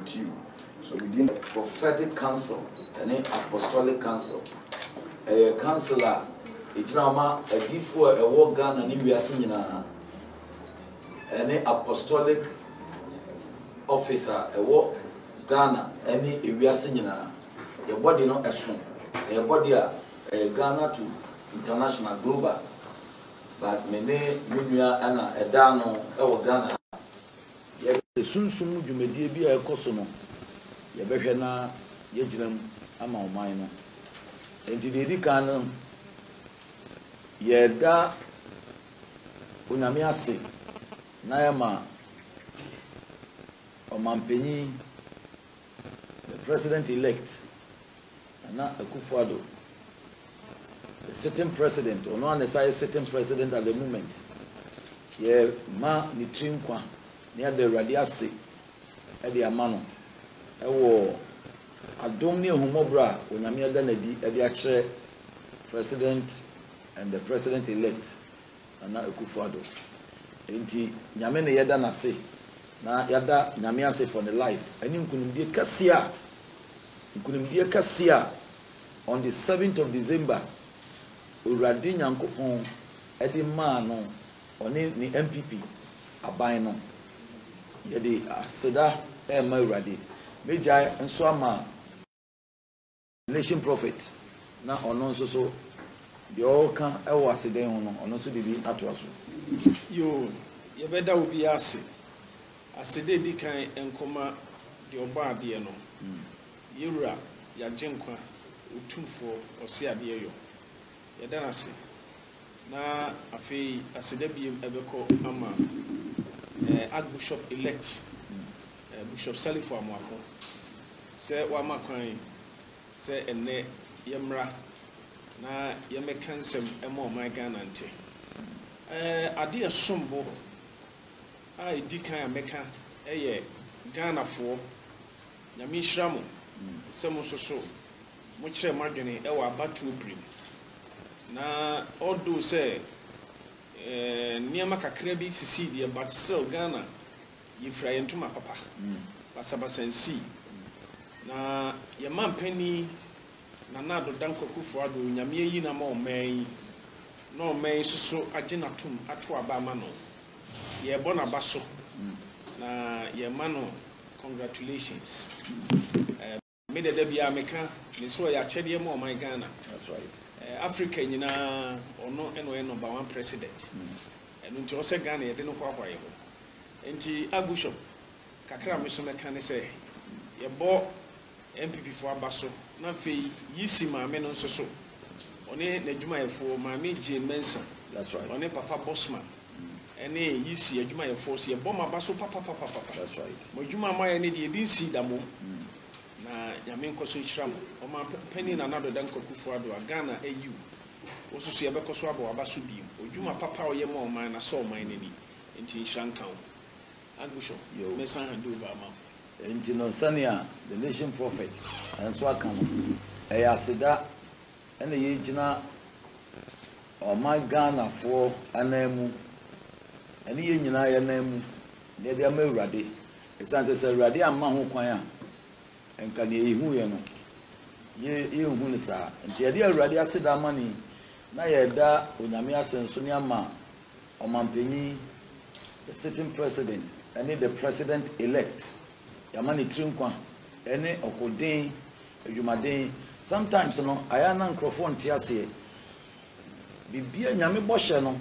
with you. So within the prophetic council and then apostolic council, a councillor, a drama, a D4, a war gun, and we are seeing any apostolic officer, a war Ghana, any we are seeing your body not assume, a body a Ghana to international global, but many Anna, a Dano, a Ghana. Soon you may be a Kosono. Yabeshana Yejram Ama Mino. And to the Canon Yeda Unamiasi Nayama Omampeni, the president elect, and not Akufo-Addo, the sitting president, or no sitting president at the moment. Ye ma Nitrinkwa. Near the Radiasi at the Amano. I wore a domini humobra when Yamia Danedi at the actual president and the president elect, and not Akufo-Addo. Inti Yamene Yadana say, na Yada Namia say for the life. And you couldn't be a cassia. You couldn't be a cassia on the 7th of December. Uradin Yankopon at the man on the MPP. Abino. Yadi Seda Mauradi. Majai and Swama Nation Prophet. Now on also so the all can I was a day on also the be at us. You better will be asked. I said they can and comma the Oba Diano. Yura, Yajinkwa, Utumfo, or Sia Dio. Yadanasi. Na afi asedebi ebeko ama Archbishop elect Bishop Salifo Amwako se wa makwan se enne yemra na yemekansem emo my Ghana nte ade asombo a edikan ameka eye Ghana fo nyame hyramo se mo soso mo kire madwene e wa batu obrim na odo say niama kakra bi sisi dia but still Ghana yifra yentuma papa basabasansi na ye mampani na nado danko Akufo-Addo nyame yi na ma oman na oman susu agina tum ato aba ma no ye bona baso na ye mano congratulations me de bia meka me so ya chede ma oman Ghana. That's right. Africa nyina ono number 1 president. And unto ose Ghana ye de no kwakwa ye ho. Enti Archbishop kakra me so meka ne say ye bo MPP fo abaso na fe yisi ma me no so so. One n'adwuma ye fo ma me Jane Mensa. That's right. One Papa Bosman. Ene yisi adwuma ye fo so ye bo ma baso papa. That's right. Mo adwuma ma ye ne de din si da mo. Na yame nkoso ihram o ma pani na nado dan Akufo-Addo Ghana AU osusu ye bekoso aba abaso bi odwuma papa o ye ma o man na so o man nani enti ihran kan Archbishop yo mesan hand over ma enti no sania the nation prophet and so aka no e aseda ene ye gina o ma Ghana fo anamu ene ye nyina ye namu ne de ama Awurade esanse se Awurade amma ho kwan a enka ne ehu ye no ye hu ne sa nti ye Awurade aseda amani na ye da onyame asenso ne ama omampanyi the sitting president and the president elect yamani trinkwa ene okodin adwumaden sometimes no ayana microphone tiase bibia nyame boshe no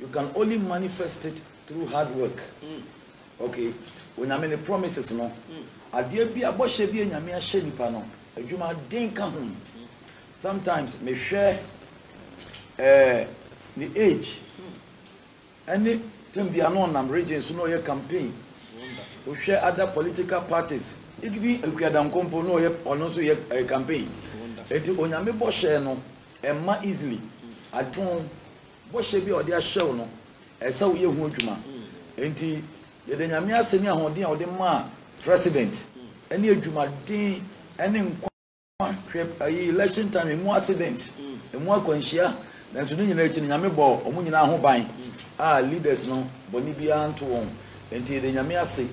you can only manifest it through hard work. Okay, when I mean promises no ade bia boshe bia nyame ahye nipa no adwumaden ka ho sometimes me hwe the age any Timbia no nam regions no ye campaign. We share other political parties. It be Akuada Nkompo no ye ono so ye campaign. Eti onyame bo share no emma easily. Adon bo share bi ode ahyew no esa wo ye hu adwuma. Enti ye de nyame aseni ahoden a ode ma president. Eni adwuma din eni nkwa hwe election time mu accident. Emu akwanhia na so nyina echi nyame bo omu nyina ho ban. Leaders no boni bia nto won enti de nyame ase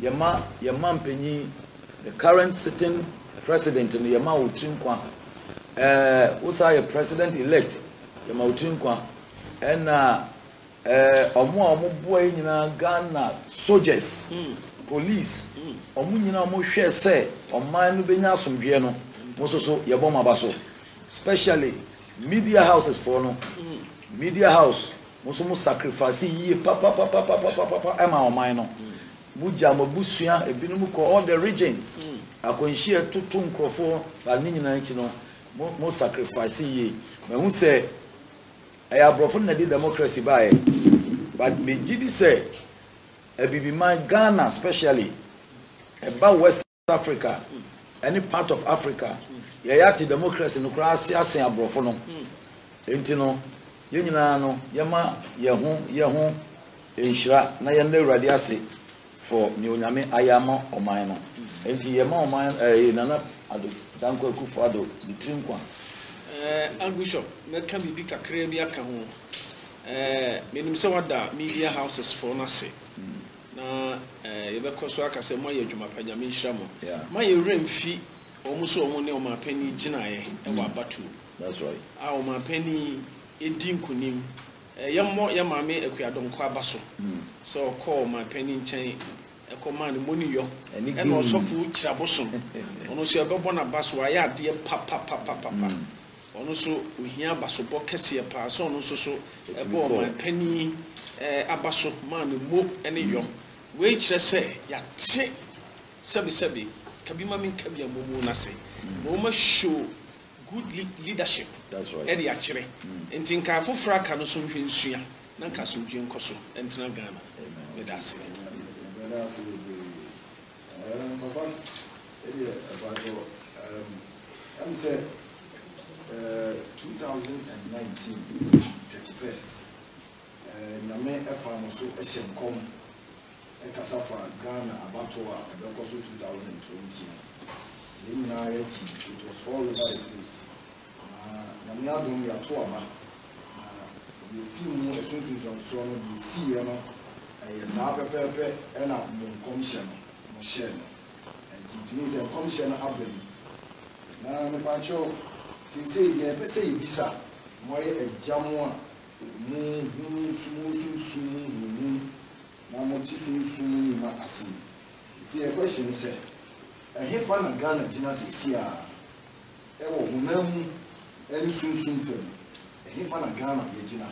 yama mpanyi the current sitting president no yama Utrinkwa usa ye president elect yama Utrinkwa and omo boy nyina Ghana soldiers police omo nyina omo hwe se oman no benya asomdwe no mo so yebo mabaso especially media houses for no media house mo so mo sacrifice yi papa ema oman no buja mabusua ebinom ko all the regions akonhie tutu nkrofo ba ni nyina nchi no mo sacrifice yi me hu se abrofo na di democracy bae but me gidi say bibi man Ghana especially about West Africa any part of Africa yati democracy no krasi asen abrofo no enti no ye nyina no yema ye ho enhira na ye na urade ase for me onyame ayama oman no enti yema oman nana ado danko akufo ado Utrinkwa Archbishop na kan bibi kakra bi aka ho menim se wada media houses for na se na yebekọ so aka se mo ye adwuma panyame nhira mo ma ye remfi omo so omo ne o ma pani ginae e wa batu that's right o ma pani edinkunim yemmo ye maame akuadonko abaso so call ma pani nchen e ko ma ne moni yo e no sofu kiraboso ono so ebebo na baso aya ade pa ono so ohia basobɔ kɛseɛ pa so ono so ɛbɔ ma pani abaso ma ne mo ɛne yɔ we kyerɛ sɛ yate sɛbi kabima min kabia momo na se no ma show good leadership that's right ɛde akyerɛ enti nka afofra aka no so nhwe nsua na nka so dwe nkɔ so ɛntena Ghana me da se papa ɛde abajo am say 2019 31st nyame efa no so ehyenkom ekasafa Ghana abatoa ebekoso 2020 yimna yati it was all over the place nyame adom ya to aba the film esunsun so no di see no saa pepepe na monkom hye no mo hye no and it means enkom hye no abem na me pacho since ye pese ibisa moye ejamo a mu na mo ti sunsun ma asin see a question is he fa na Ghana gina sisi a e wo hunam en sunsun fam he fa na Ghana ye gina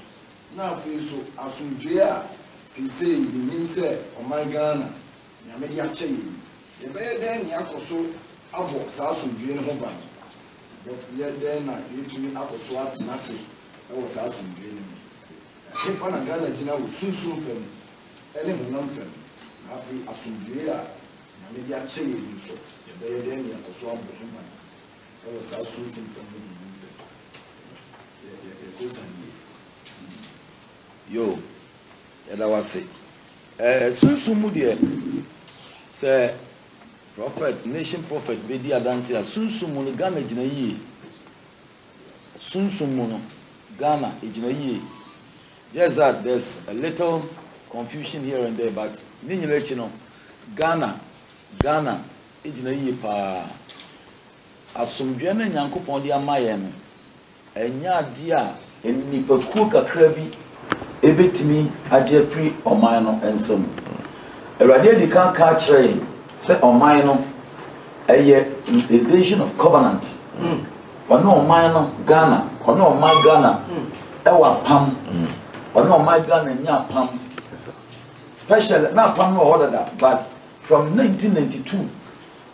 na afi so asundwe a since ye nim se o my Ghana nyame ya che ye be den yakoso abo sa asundwe ne ho ban ye den na yetumi akoso atenase e wo sa asundwe ne he fa na Ghana gina wo sunsun fam ele hunam fam afi asundwe a nyame ya che ye so ye be den yakoso abo ho ban e wo sa sunsun fam ne fam ye yo yada wase sunsun mu de say prophet nation prophet be di adanse a sunsun mu no Ghana gina yie sunsun mu no Ghana gina yie just that there's a little confusion here and there but ni nyina echi no Ghana gina yie pa asomdwe na Nyankopon di amaye no enya ade a enipakuo kakra bi ebetimi agye free oman no ensem erade di kan ka kire se oman no eye the nation of covenant ono oman no Ghana ono oman Ghana ewa pam ono oman Ghana nya pam special na pam no order that but from 1992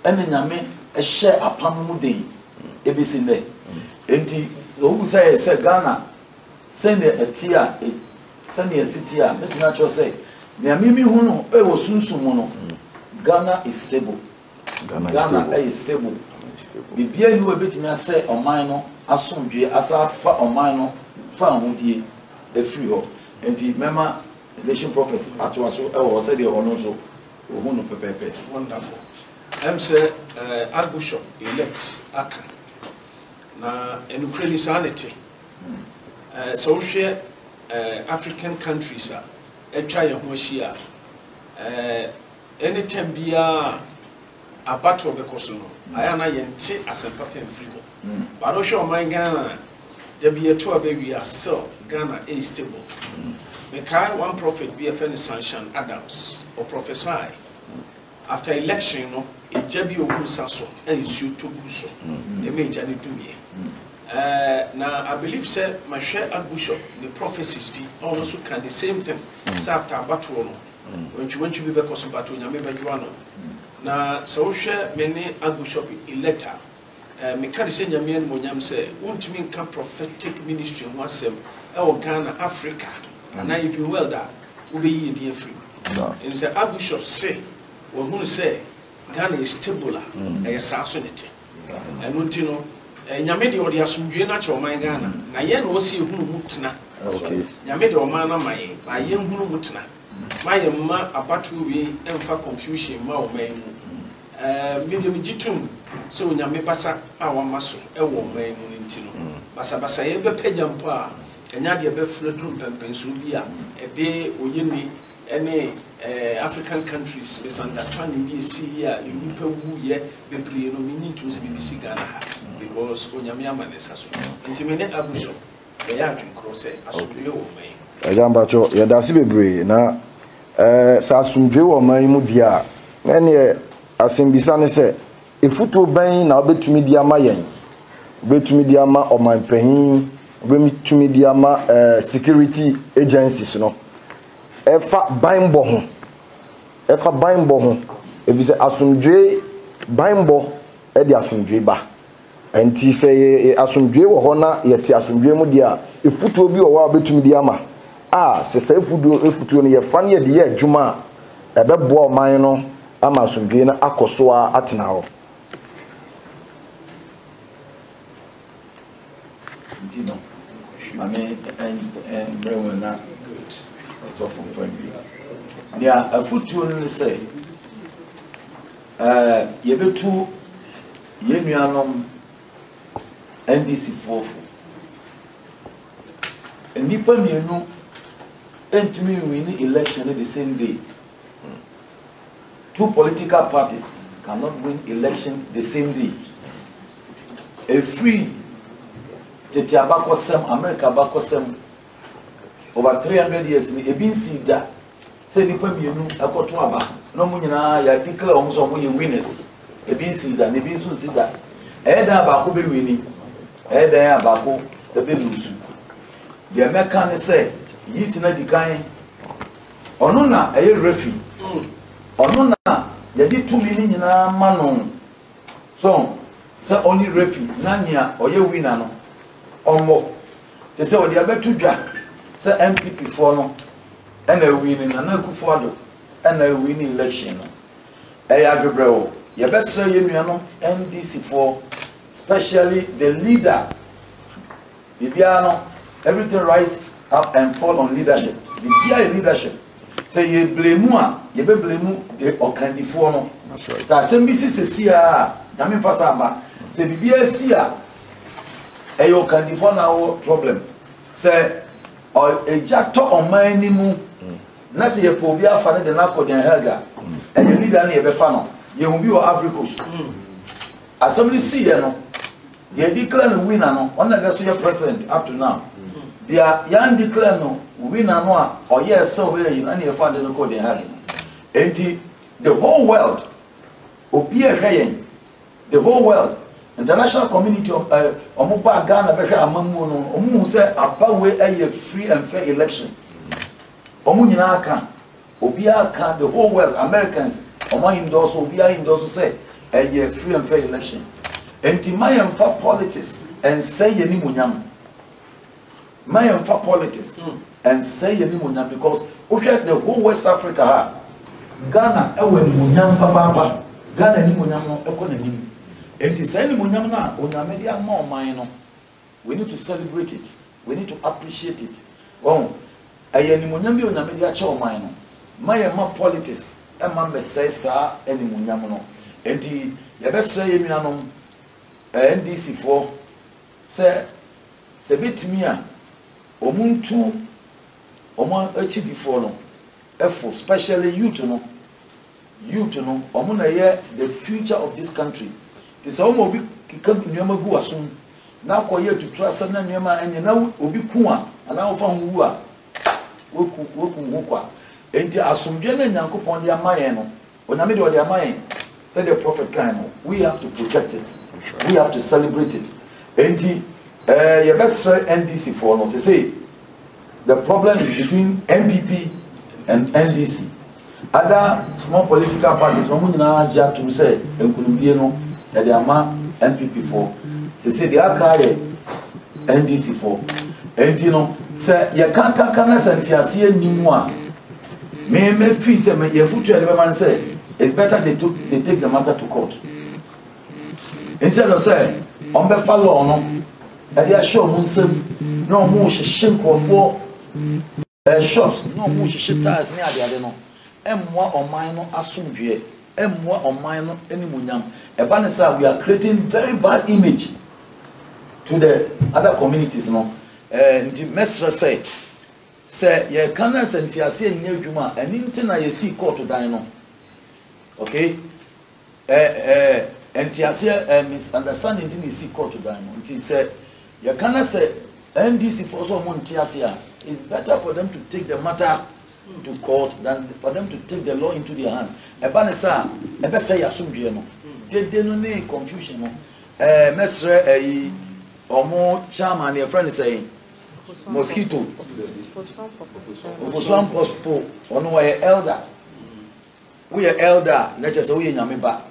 ene nyame ehye apam mu den ebisi ne enti owu say Ghana send a tia send a city a metina cho say me amimi hu no e wo sunsun mu no Ghana is stable Ghana is stable bibia ni we betimi ase oman no asomdwe asa fa oman no fa hodie e free ho enti mema nation prophecy atwaso e wo say de ono so ohu no pepepe wonderful say Archbishop elect aka na enukre ni sanity so African countries etwa ye ho hia anytime bia abato bekoso no aya na yente asempa pen free go but o show my Ghana there be a two baby are still Ghana is stable me kai one prophet be a friend Sunshine Adams or prophesy after election no e jabi ogu saso and you to buso e me jani do me now I believe say my share Archbishop the prophecies be also can the same thing so after abato no when you be because abato nyame badwa no na so share many Archbishop elector me can say nyame no nyam say won't mean can prophetic ministry wasem e Ghana Africa and if you well that will be ye free and say Archbishop say who say Ghana is stable e sasonete and until no nyame de odi asumdwe na che oman Ghana na ye no si ehunu mutena nyame de oman na maye ba ye ehunu mutena maye ma abatu wi emfa confusion ma oman mu medium jitum so nyame basa a wa maso e wo oman mu ntino basa ye be pegyampo a enya de be fledrum pempenso bi a e de oyeni ene African countries misunderstanding be see here you people who ye be pre no meaning to say BBC Ghana because onyame amanesa so intimene Archbishop they are to cross asumdwe wo man ejamba cho ya dasi bebre na sa asumdwe wo man mu dia na ne asembisa ne se efuto ban na obetumi dia ma yen obetumi dia ma oman pahin obetumi dia ma security agencies no efa baimbo ho efise asumdwe baimbo e di asumdwe ba enti se asumdwe wo ho na yete asumdwe mu dia efutuo bi wo wa betumi dia ma se efutuo no ye fa ne ye de ye adwuma e be bo oman no ama asumdwe na akoso a atena ho ntino mame and brewna so from friendly yeah afutuo no say ye betu ye nuanom NDC fofu nipa mienu entimi win election the same day. Two political parties cannot win election the same day. A free Tete Abako Sem, America Abako Sem, over 300 years, a bin see that. Say nipa mienu akoto aba. No mu nyina ya declare on so mu winners. A bin see that, a bin so see that. Eda Abako be winning. Eda Abako the be lose. The American say, yisi na dikan. Ono na eye refi. Ono na yedi 2 million nyina manon. So, say only refi na nia oye winner no. Omo. Say odi abetu dwa. Say MPP for no. And a winning and a Kufuado and a winning election. A Adrebreo, you best say you know NDC4, especially the leader. Bibiano, everything rise up and fall on leadership. The leadership. Say you blame moi, you be blame the Okandifono. That's right. So SMBC Sia, Yamin Fasamba, say Bibia Sia, a Okandifono problem. Say, or a jato on my nimu. Nasi ye pobia fane de nako den helga and the leader na ye be fano ye will be Africa Coast assembly see ye no they declare no winner no on na so ye president up to now they are yan declare no winner no a or ye so we you na ye fane de nako den helga enti the whole world obi e hweyen the whole world international community omupa Ghana be hwe amamu no omu say abawe aye free and fair election Omunyinaka, Obiaka, the whole world, Americans, Oma endorse, Obia endorse say a free and fair election. And Timayan for politics and say Yenimunyam. Mayan for politics and say Yenimunyam because the whole West Africa, Ghana, Ewen Munyam Papa, Ghana Nimunyam economy. And to say Nimunyam na, Onyamedia more minor. We need to celebrate it, we need to appreciate it. Oh. Ayeni munyam bi onyame dia che oman no maye ma politics e ma mesai sa eni munyam no enti ye be sra ye nuanom NDC4 se betimi a omuntu omo achi before no efo especially youth no youth no omo na ye the future of this country ti say omo obi kika nneema gu asom na akoye to trust na nneema enye na obi ku a ana wo fa hu a woku kwa enti asomdwe na nyankopon de amaye no onyame de ode amaye said the prophet kind no we have to protect it we have to celebrate it enti your best NDC for no say the problem is between MPP and NDC. Other small political parties, one na jab to say enkunubie no e dey ama MPP for. Say they are carry NDC for. And you know, say you can't sentiase nimu a me feel say me your future the man say it's better they take the matter to court. Instead of say on be follow no e dey show mun sem no mo hyehyem krofo shops no mo hyehyetars ne ade no emwa oman no asomdwe emwa oman no animunyam eba ne say we are creating very bad image to the other communities no nti mesra say ye kana sentiase nya adwuma ani ntina ye see court dan no okay entiase misunderstanding ntina ye see court dan no nti say ye kana say NDC for so montiase a it's better for them to take the matter to court than for them to take the law into their hands. Ebanesa, ebe say asumdwe no. They no need confusion no. Mesre omo chairman your friend say mosquito. For some post for ono we elder. We are elder, let us say we nyame ba.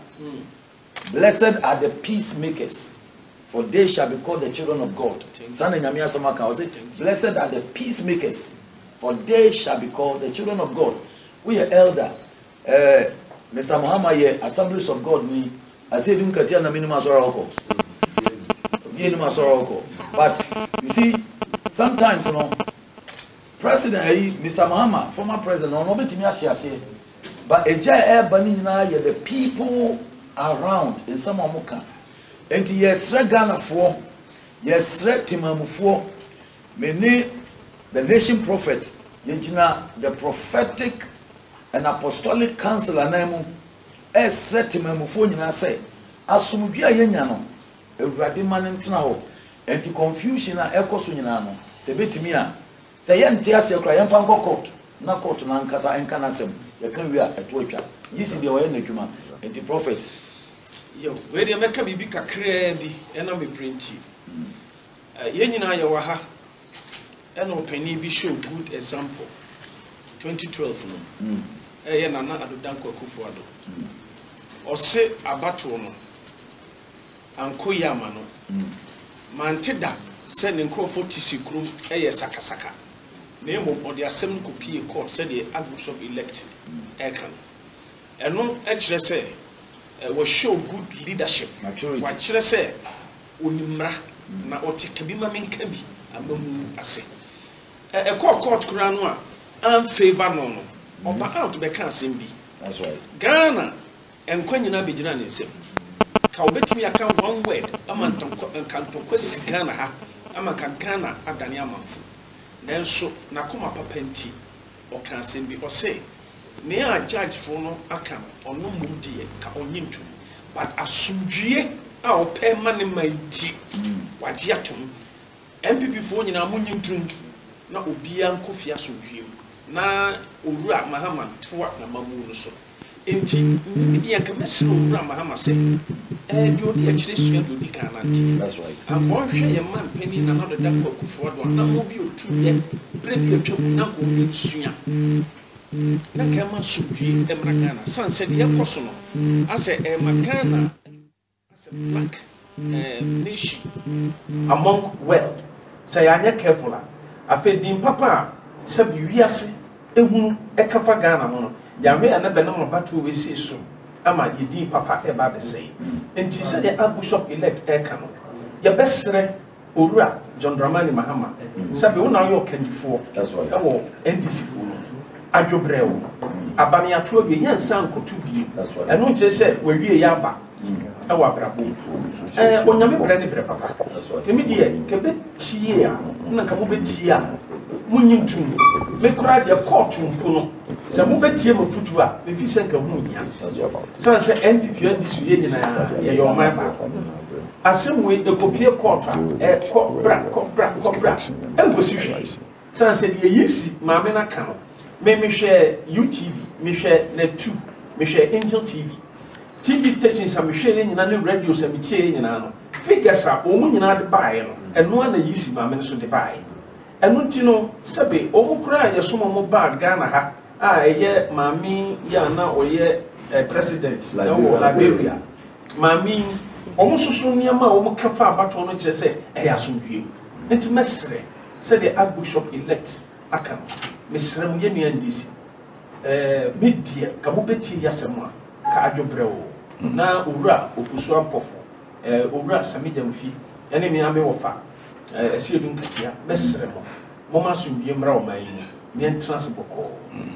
Blessed are the peacemakers, for they shall be called the children of God. Blessed are the peacemakers, for they shall be called the children of God. We are elder. Mr. Muhammad, Assemblies of God, I say, but you see, sometimes, you know, President, Mr. Muhammad, former president, but the people around in some Amuka. And yes, Ghana for yes, Timamufo, many the nation prophet, the prophetic and apostolic council anemu, es Timamufo, and I say, Asumudia Yenyano, a Radiman and to confusion and echo Sunano, Sebetimia, say, Yantias, your cry, and Fango court, not court, Nankasa and Canasem, the Kavia at Twitter, you see the way in the Juma, and the prophet. Yo, where the America be crazy and I'm a printy. Yenina Yawaha and Penny be show good example. 2012 no. Nana Adudanko Kufuado. Or say Abatono and Koyamano. Manteda sending Crawford Tisikrum, Sakasaka. Name of the Assembly Copy Court said the Archbishop elected. Ekan. And no actually say. Was show good leadership. Maturity. What should I say? Unimra na otekabima minkabi amamu ase. A court kuranwa and favor no. Oba out be kan sembi. That's right. Ghana and kwanyina be gina ne sem. Ka obetimi aka one word amanton kanton kwesi Ghana ha amaka Ghana adane amanfo. Nanso nakoma papenti o kan sembi o say me a judge for no aka ono mudie ka onyintu but asudwie a o pe mane maiti wage atom MPP for nyina munyintu na obia nkofia asudwie na owura Mahama toa na mamu no so enti midi anka mesro owura Mahama se di odi akire sua di odi kana nti that's right and bon hwe ye man pani na no da kwa kufo do na mo bi otu ye brebi atwam na ko bi sua na kama sudwie emrakana sunset ye koso no ase emakana ase black nation among world say anya careful afedin papa sabi wiase ehunu ekafa Ghana mo no yawe anabe na mabato we see so ama yedin papa eba be say enti say the Archbishop elect eka no ye besre owura John Dramani Mahama sabi wona yo kandifo that's right ewo NDC fo no adwobrewo abami ato bi yansa nkotu bi eno kire say we wie ya ba ewo abrabo onyame bre ne bre papa temi die kebe tie a na ka mo be tie a munyintu me kura de court mpo no sɛ mobɛtie mo fotu a mefi sɛ nka ho nya sane sɛ NPP NDC yɛ nyinaa yɛyɛ ɔman baako asɛm wei ɛkɔpie kɔɔto a kɔbra ɛnkɔsi hwee sane sɛ deɛ yɛsi maame no ka no mehwɛ UTV mehwɛ Net2 mehwɛ Angel TV stations a mehwɛ yɛ nyinaa ne radios a metie yɛ nyinaa no figures a ɔmo nyinaa de baeɛ no ɛno a na yɛsi maame no so de baeɛ ɛno nti no sɛbe ɔmo koraa yɛsom ɔmo baa Ghana ha a ɛyɛ maame yɛ ana ɔyɛ president ɛwɔ Liberia maame ɔmo soso nneɛma a ɔmo ka fa abatoɔ no kyerɛ sɛ ɛyɛ asomdwie nti mɛsrɛ sɛdeɛ Archbishop elect aka no mesrɛ mo yɛ nua NDC media ka mobɛtie yɛasɛm a ka adwobrɛ wo na owura ofusu ampɔfo owura Samidamfi ɛne me ame wɔfa ɛsi edu nkatia mɛsrɛ mo moma asomdwie mmra wo man yi mu ne entrance bɔkɔɔ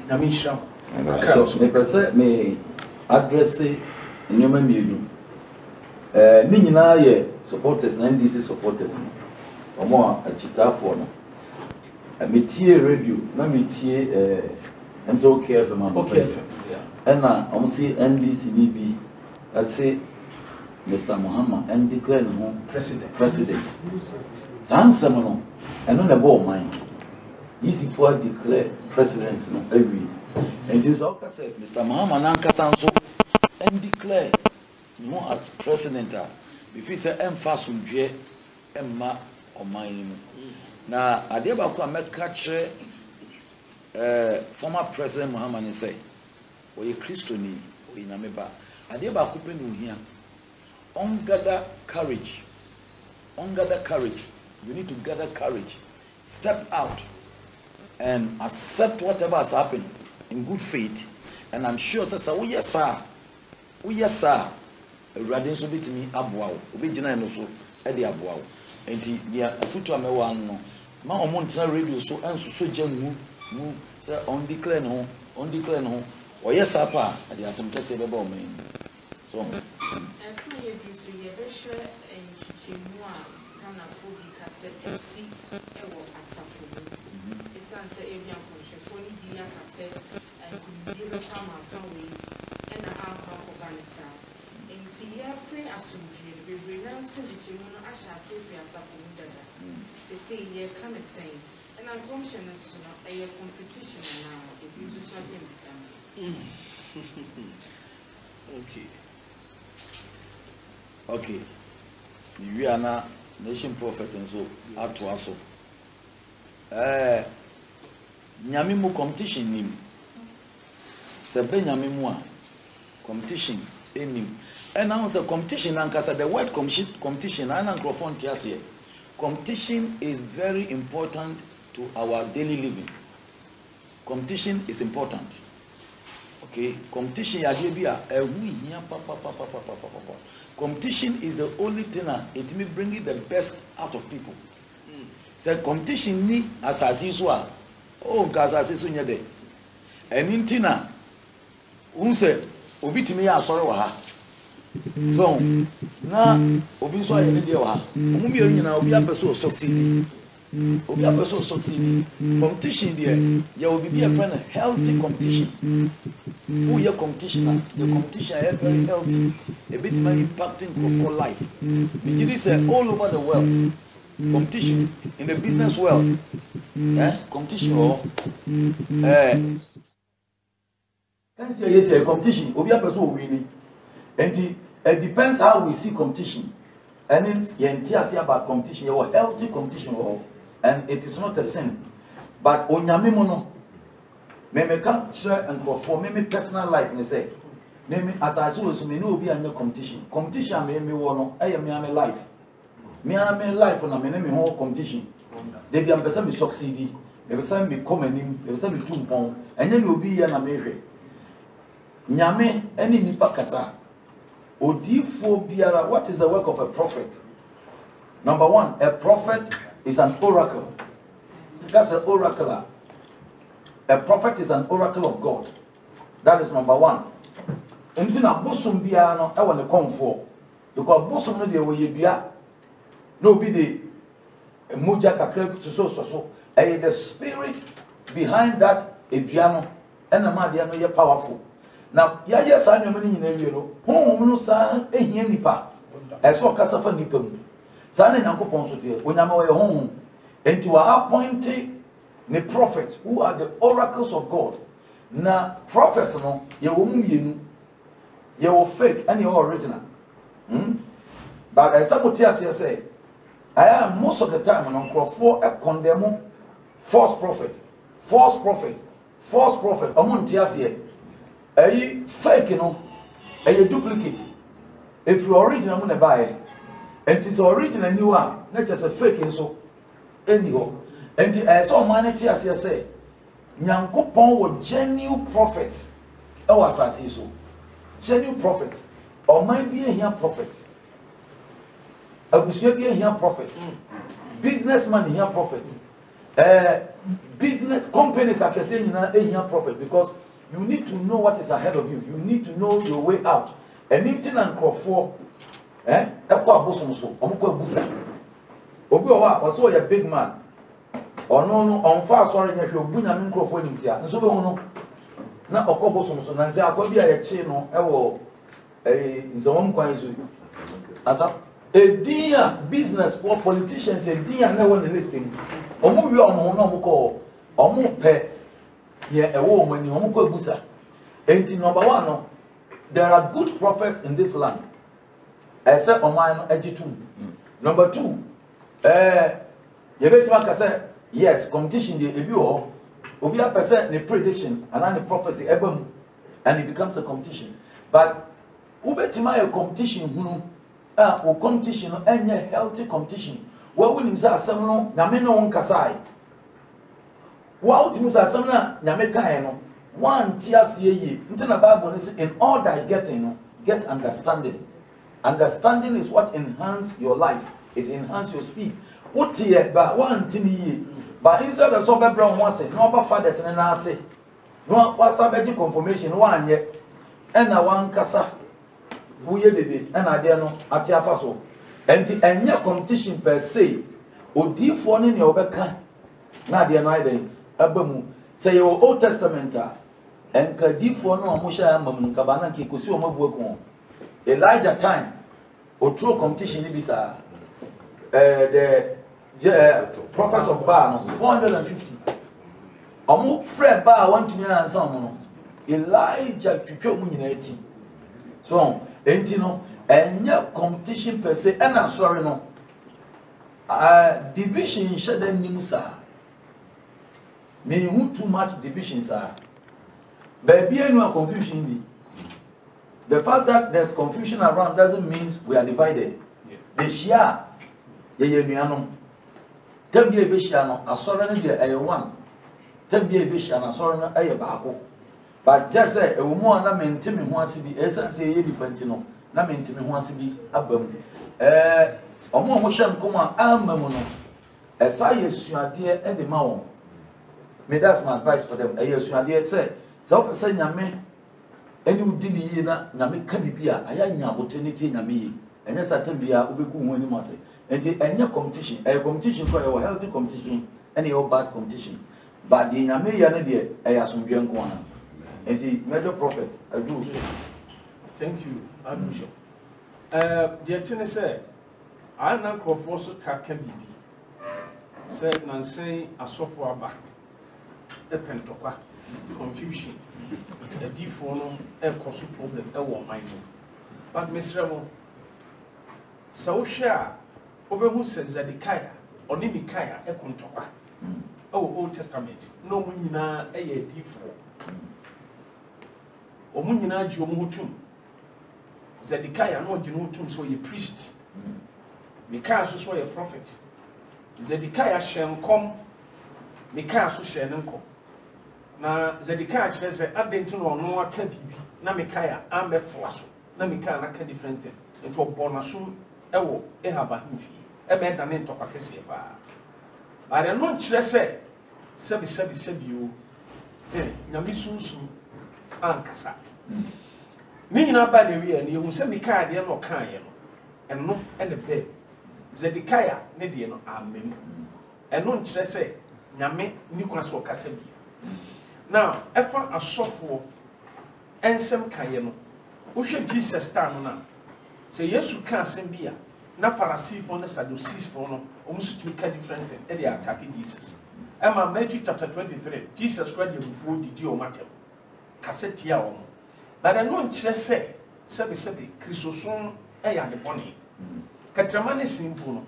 na me nhyira mo so me pɛsɛ me address nneɛma mmienu me nyinaa yɛ supporters na NDC supporters ɔmo a akyitaafoɔ no metie radio na metie nso KFM ɛna ɔmo si NDC ni bi ɛse Mr. Muhammad and declare no president saa nsɛm no ɛno na ɛbɔ ɔman yisifoɔ declare president no awie nti so ɔka sɛ Mr. Muhammad nankasa nso and declare no as president a bifi sɛ ɛmfa asomdwe ɛmma ɔman no mu na adeɛ baako a mɛka kyerɛ former president Muhammad say ɔyɛ kristoni ɔyɛ nyame ba adeɛ baako pɛ no ohia gather courage you need to gather courage step out and accept whatever has happened in good faith and I'm sure sɛ woyɛ saa awurade nso bitumi aboa wo obɛgyina no so ɛde aboa wo enti bia afutu a mɛwɔ ano no ma ɔmo ntena radio so ɛnso so gya mu sɛ on declare no ɔyɛ saa pa a ade asɛm kɛseɛ bɛba ɔman yi so okay we are na nation prophet and so atoa so nyame mu competition nim sebe nyame mu a competition enim and now the competition ankasa the word competition and microphone tiasie competition is very important to our daily living. Competition is important. Okay, competition ya bia competition is the only thing it may bring the best out of people. So competition ni asasi so a oh asasi so nya de enintina unse obi timi ya asore wa ha so na obi so ayene de wa ha omu mi nyina obi apeso succeed competition there ya obi be a friend healthy competition who your competition the competition is very healthy a bit my impacting for life it is all over the world competition in the business world competition or can say yes competition obi apeso win and it depends how we see competition and it's about competition your healthy competition and it is not a sin but onyame mo no me ka share and for me personal life me say me as I so me no obi anya competition me wo no e me am life na me ho competition they be am person me succeed me person me come anim me person me tumpon enya no obi ya na me hwe nyame eni nipa kasa odifo biara. What is the work of a prophet? Number one, a prophet is an oracle. That's an oracle. A prophet is an oracle of God. That is number one. Entina bosom biara no e won comfort because bosom no de wo yedua no be the moja kakra so the spirit behind that edua no and a man they are powerful. Now, yes, I know many in a home, no son, a nipa, as well Casafa Nipum. Son and Uncle Ponsotia, when I'm away home, and to our appointed the prophets who are the oracles of God. Now, prophets, no, you will fake and you're original. But as some say, I am most of the time on for a condemn false prophet, false prophet, false prophet. Among Tiasia, a fake, a duplicate. If you original, I'm going to buy it. And it's original, you are not just a fake, and so anyhow. And as all man Tiasia say, Nyankopon were genuine prophets. I was as so. Genuine prophets. Or might be a here prophet. I will be a here prophet. Businessman here prophet. Business companies are saying a here prophet because you need to know what is ahead of you. You need to know your way out. And in and for a bosom so. Obi was so a big man. Or no, on far sorry, if you're winning a microphone in here. And so we know. Now, a couple of so and say, I could be a chino, in the home coin. As a dear business for politicians, a dear no one listening. Or move your own call, or move pay here a woman, you won't go busa. And number one, there are good prophets in this land, except on mine, edgy2. Number two, you better say, yes, competition, the review. Obi a percent the prediction and then the prophecy ebam and it becomes a competition. But ubetima a competition o competition any healthy competition. What will him say asem no nyame no nkasai. Wa ultimu say asem na nyame kan no one tiase ye. Nti na Bible say in all that getting no get understanding. Understanding is what enhance your life. It enhance your speed. What tie ba one tini but instead of so brown once, no about fathers and I say, no for sabbatic confirmation one yet, and a one cassa who ye did it, and I dare no at your faso. And the any competition per se, or deep one in your back, not the night, Abamu, say your Old Testament, and Kadif for no Musha Mamun Cabana Kikusuma work on. Elijah time, or true competition in this, the prophets of Baal, 450. Omo Fred Baal want to be answer. Elijah Picomunity. So, Entino, and your competition per se, and I'm sorry, no. Division shouldn't mean, sir. Meaning too much division, sir. Baby, no confusion. The fact that there's confusion around doesn't mean we are divided. The Shia, the Tell me a bishano, a sovereign a one. Tell me a bishano, a sovereign a baco. But just say a woman, I mean, Timmy wants to be essence a dependino, I mean, Timmy wants to be a bum. A more motion come on, Almamono. As I assume, dear Eddie Mao. May that's my advice for them. I assume, dear, say, so say, Yame, and you did Yami Canipia, I am opportunity in me, and yes, I tell me, I will be good when you must say. And any competition, a competition for a healthy competition, any old bad competition. But the Yame I have some young one. And the major prophet, I do. Thank you, Bishop. The attorney said, I now call for so taken BB. Said Nancy, a software back. A pentopa, confusion, a deform, a cause problem, a woman. But Miss Remo, so share. Over who says Zedekiah or Nimikaya a contopa. Oh, Old Testament. No munina a D4. Or munina Jomutum. Zedekiah no Jomutum, so a priest. Micaiah so a prophet. Zedekiah shall come. Micaiah so shall come. Now Zedekiah says, I didn't know no one can be. Na Micaiah, I'm a flasso. Na Micaiah can different thing. It was bonasum. Ewo ehaba himfi ebe da ne ntokwa kese ba bare no nkyere sebi o nyame sunsun ankasa ni nyina ba de wi ani ehun se Micaiah de no kan ye no eno ene be Zedekiah ne de no amen eno nkyere se nyame ni kuna so kasa bi now efa asofo ensem kaye no wo hwe Jesus star no na say Yesu ka asem bia na Pharisee for na Sadducees for no omusu tumi ka different thing e dey attack Jesus. Emma Matthew chapter 23 Jesus Christ dey before didi o matter kaseti a o but I no nkyere say sebe Christoson e ya de boni katrama ne simple no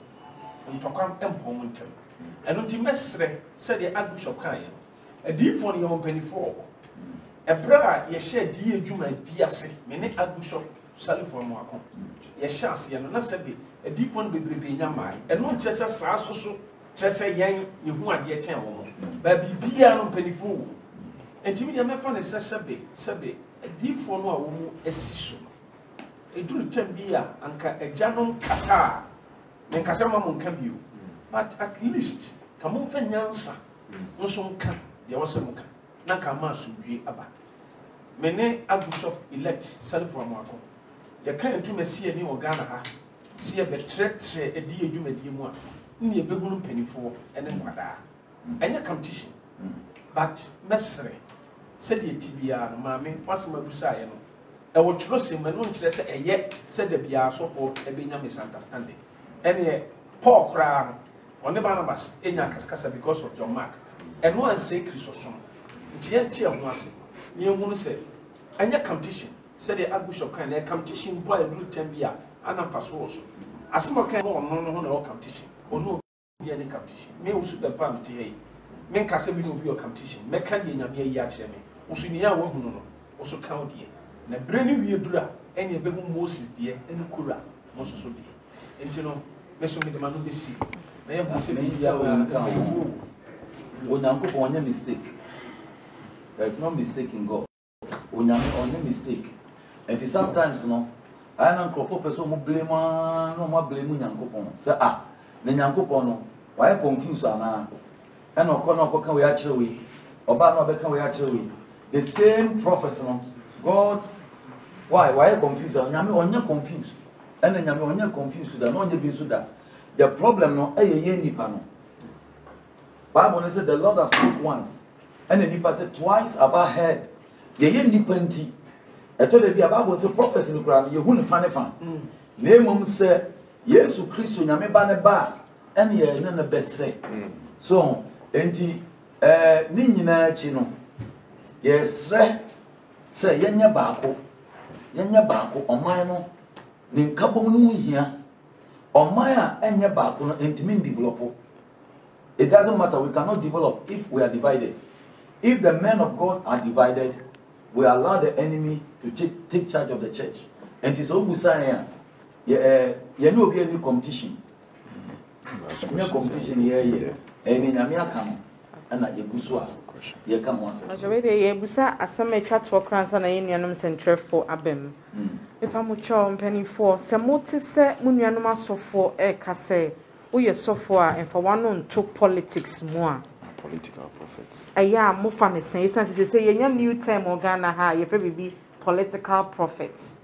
ntokwa empom ntem eno ti mesre said the Archbishop kan ye a deep for your penny for a bra ye share di adwuma di ase me ne Archbishop Salifo mo akon ye chance ye no na said a deep for bebrebe nyama eno nkyese saa so kyese yen ye hu ade chen wo ba bibia no penny for enti me me fa ne sebe a deep for no a wo esiso eduru tambia anka ejanon kasa men kasa ma mon kan bio but at least come on nyansa nso nka de wose muka na ka ma sudwe aba mene Archbishop elect Salifo Amwako ye kan tu mesi ani o Ghana ha si e betre edi adwumadi mu a ne ebegunu panifo ene nkwada anya competition but mesre said ye tibia no maame wasema busa ye no e wo tworo se manu nkyere se eye said de bia sofo ebenya misunderstanding ene Paul kra on the Barnabas enya kaskasa because of John Mark and one say Christoson ntia tia ho ase ye hunu say anya competition said the Archbishop kan na competition boy do tambia anamfa so asema kan no na competition ono bi any competition me usu da pam ti hey me nkase bi no bi o competition me kan ye nyame yi a kire me usu ni ya wo hunu no usu kan odie na breni wie dura ene be hu Moses die ene kura mo so die enti no me so me de manu be si na ye hu se bi ya wo Onyankopon onye mistake. There is no mistake in God. Onye mistake. And sometimes no, I am for person who blame no more blame Onyankopon. Say na Onyankopon no, why confuse ana? And no can we actually oba no be can we actually the same prophets no. God why confuse? Onye confused. And onye confused that no onye be so that. The problem no ye nipa no. Bible said the Lord has spoken once, and the Nipa said twice about heard. Ye nipanti. I told you the Bible said prophecy in the Quran. You wouldn't find it. Name say Yesu Christ nyame ba ne ba, and ye na best say. So enti ni nyina chi no. Yesre say yenya baako oman no ni nkabom no hia. Oman a enye baako no ntimi develop. It doesn't matter, we cannot develop if we are divided. If the men of God are divided, we allow the enemy to take charge of the church. And it's all Busaya. You know, be any competition. No competition here. And in America, and at Yabuswa, you come once. Yabusa, a summer chat for crowns and a union center for Abem. If I'm a child penny for some motis, Munyanuma so for a casse. We are so far and for one on to politics more. Political prophets. Yeah, more funny say a new term or Ghana ha you probably be political prophets.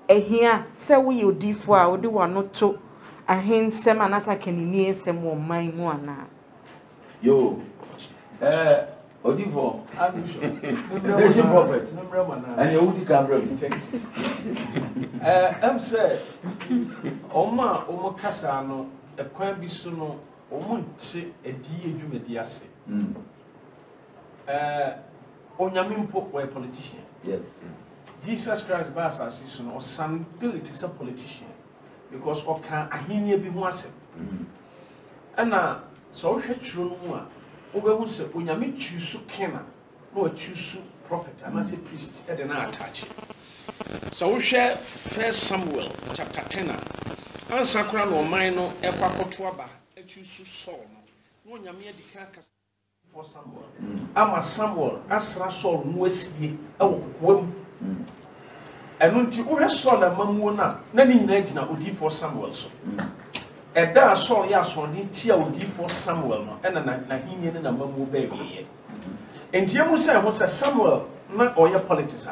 Here, say we you D4 would do one not to a hint some and as I can near some more my one. Yo, Odivo, Nation prophet, and you would come bring. I'm said, Oma Casano. A quite be soon or won't say a dear Jumediase. Onyamimpo were a politician. Yes. Jesus Christ Bass as you soon or some it is a politician because or can a hinia be once. And now, so true over who said Onyami choose Kena, no choose prophet, and I say priest, and then I attach it. So we share 1 Samuel chapter 10. Answer crown or minor, a pacotuaba, a choose Saul. No Yamia de Carcass for Samuel. Ama Samuel, Asra Saul, Mwesi, a womb. And when you have saw a mamona, none legend would be for Samuel. So, and there I saw yes on the tear would be for Samuel, and a Nahinian and a mamu baby. And Yamusa was a Samuel, not all your politics.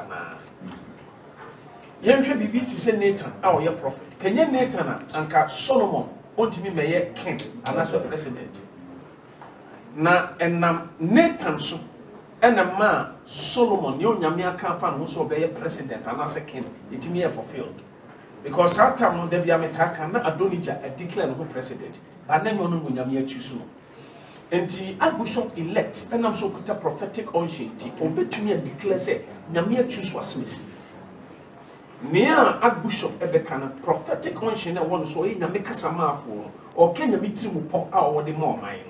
Yen should be beat to say Nathan, our your prophet. Can you Nathan and Solomon want to be mayor king and as a president? Na and Nathan so and a man Solomon you nyame aka fa no so be president and as a king it me fulfilled because that time no there be ametaka na Adonijah declare no president and then you no nyame choose no and the Archbishop elect and I'm so put a prophetic unction the obetumi declare say nyame choose was miss near Archbishop ebekana prophetic unction na one so nyame kasa maafo or Kenya mitri mu pop out the more mine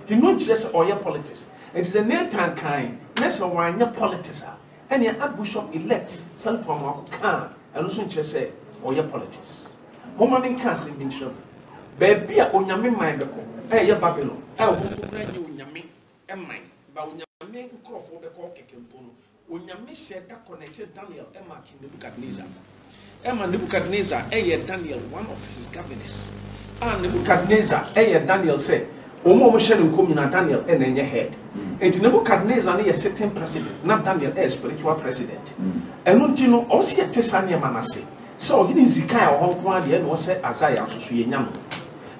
the no just or your politics. It is a Nathan kind, less of wine, your politics. And your Archbishop elect, self from can, and also just say, or your politics. Woman in casting in trouble. Baby, on your mind, eh, your Babylon. I will bring you Yami and mine, but when your main crop for the cork and pono, when your miss said that connected Daniel Emma in Nebuchadnezzar. Emma Nebuchadnezzar, Daniel, one of his governors. And Nebuchadnezzar, Daniel said, Omo Michelle Kumina Daniel and in your head. And Nebuchadnezzar is a certain president, not Daniel a spiritual president. And Untino also Tessania Manasseh. So he is Zikaya or Hong and was said Isaiah to Suyanam.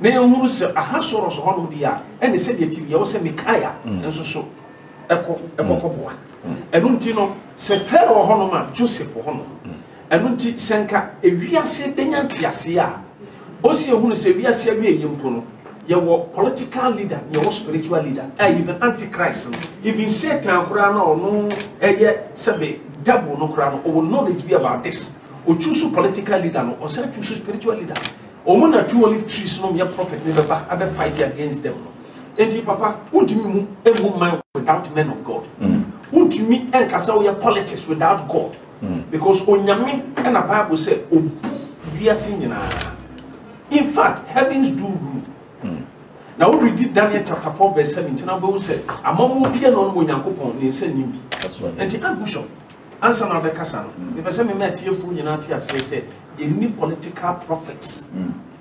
Nay, who said a Hasoros of Honodia, and they said the TV also Micaiah and so a Bokoboa. And Untino said Pharaoh Honoma, Joseph for Honor. And Unti Senka, a Via Sebenian Tiasia. Also, who is a Via Sebia Yumpuno. Your political leader, your spiritual leader, even Antichrist, even Satan, no, sabe, devil, no crown, or knowledge be about this, or choose political leader, or say choose spiritual leader, or one or two olive trees, no, your prophet never other fight against them. And Papa, would you move a woman without men of God? Would you meet and cast your politics without God? Because on Yami and a Bible said, oh, we are singing. In fact, heavens do rule. Now we read Daniel chapter 4 verse 17. I will say, "Among will be an on when Yakupon in Senim." And the Archbishop answer now the Cassan. If I say me met here for Unity, as they say, you need political prophets,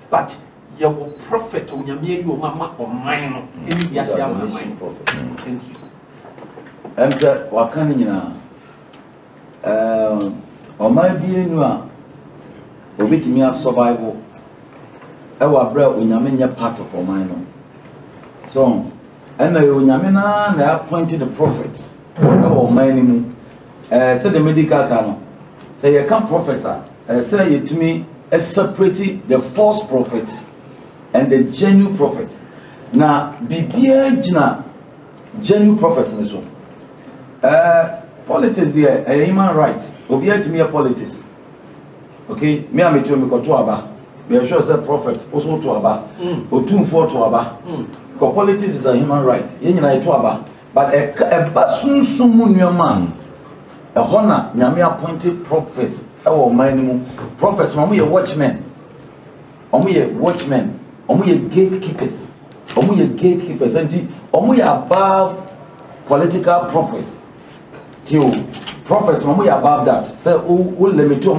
but your prophet on your mere mama or mine, yes, I am a prophet. Thank you. And what can you know? Or my dear, you are with me a survival. Our bread when you mean part of our mind. So, and the Yamina, they appointed the prophets. Our mind, said the medical canon. Say, you can't professor. Say it to me, separating the false prophet and the genuine prophet. Now, be Jina, genuine prophets in so. Politics, there, a human right. Obey to me a politics. Okay, me and me to me go to Abba. We are sure that prophet also to Abba, or 2-4 to Abba. Because politics is a human right. You know to Abba, but a basun sumun your man, a honor, Yami appointed prophets, our minimum prophets. When we are watchmen, and we are gatekeepers, and we are above political prophets. Till prophets, when we are above that, say, oh, let me to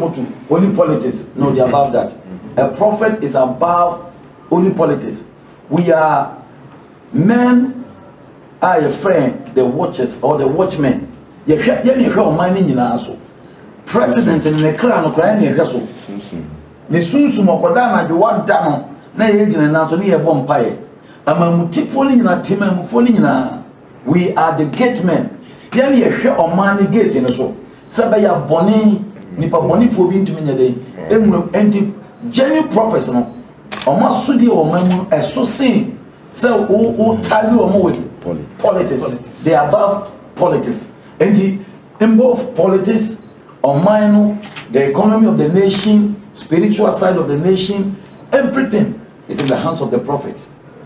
only politics. No, they are above that. A prophet is above only politics. We are men, are a friend, the watchers or the watchmen. You show money in also. President in the crown, crying a vessel. The soon Sumokodana, the one down, nay, and also near Bompire. I'm a mutifoli in a team and falling in a. We are the gate men. Tell me a share of money gate in a show. Sabaya Bonnie, Nipa Bonnie for being to me a day. Empty. Genuine prophets, no. Oma sudi oma as so saying, so who tell you more with politics. They are above politics. And in both politics, mine, the economy of the nation, spiritual side of the nation, everything is in the hands of the prophet.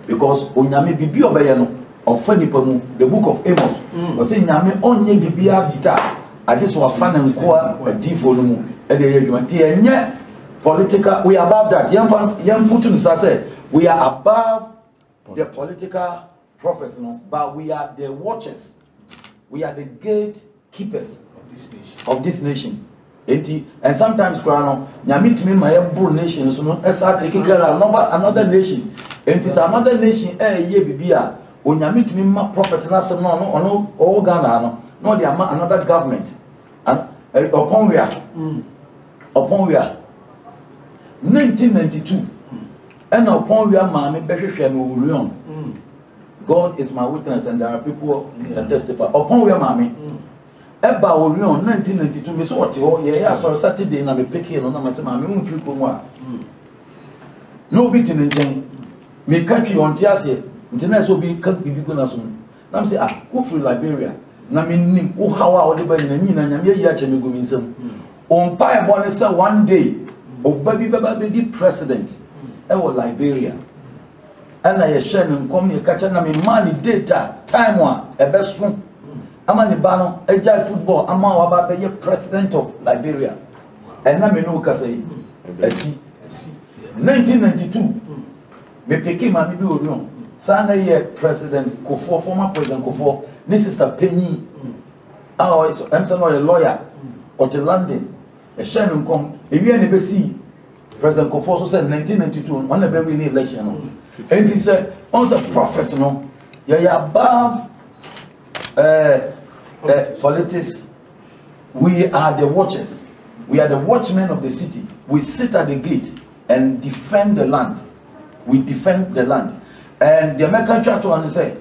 Because Onyame bibi obayano of Fenipamu, the book of Amos, was saying Nyame onye bibia bita. I just was fan and qua a default and the political, we are above that. Young Putin said, we are above the political prophets, no? But we are the watchers. We are the gatekeepers of this nation. And sometimes, Nyamit me my nation, so taking care of another nation. And it is another nation, Bibia, when Nyamit me my prophet, no, all Ghana, no, they are another government. And upon we are. 1992 and upon we are mammy Beshan God is my witness, and there are people that testify. Upon where mommy, Eba Orion 1992, me so what you yeah for Saturday na me pick no na me say mommy won free promo. No bit in nchen. Me country on tiase, ntina so bi kan bibi go na so. Na me say who free Liberia. Na me nim wo hawa wo de ba nyina nyame yi a che me go mi nsam. On pa e bo say one day obabi baba be president e wo Liberia. Ana ye share me nkom ye kacha na me man data time wa e be so. Ama ni bano ejai football ama wa ba be president of Liberia. And na me no ka say asi 1992 me pick ma mi bi Orion. Sana ye president Kofo, former president Kofo, ni sister Penny. So I'm a lawyer or to London. A sharing come if you never see President Kofo so said 1992 on the very election. And he said, once a prophet, no, you're above politics. We are the watchers. We are the watchmen of the city. We sit at the gate and defend the land. We defend the land. And the American church one say,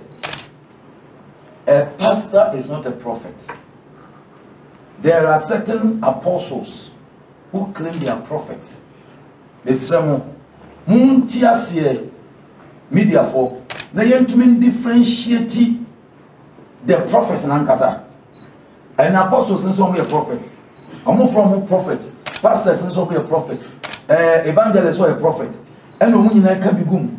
a pastor is not a prophet. There are certain apostles who claim they are prophets. They say, media for they to differentiate the prophets and ankasa. And apostles in some way a prophet. I'm from a prophet. Pastors in some way a prophet. Evangelists are a prophet. And when you kabigum.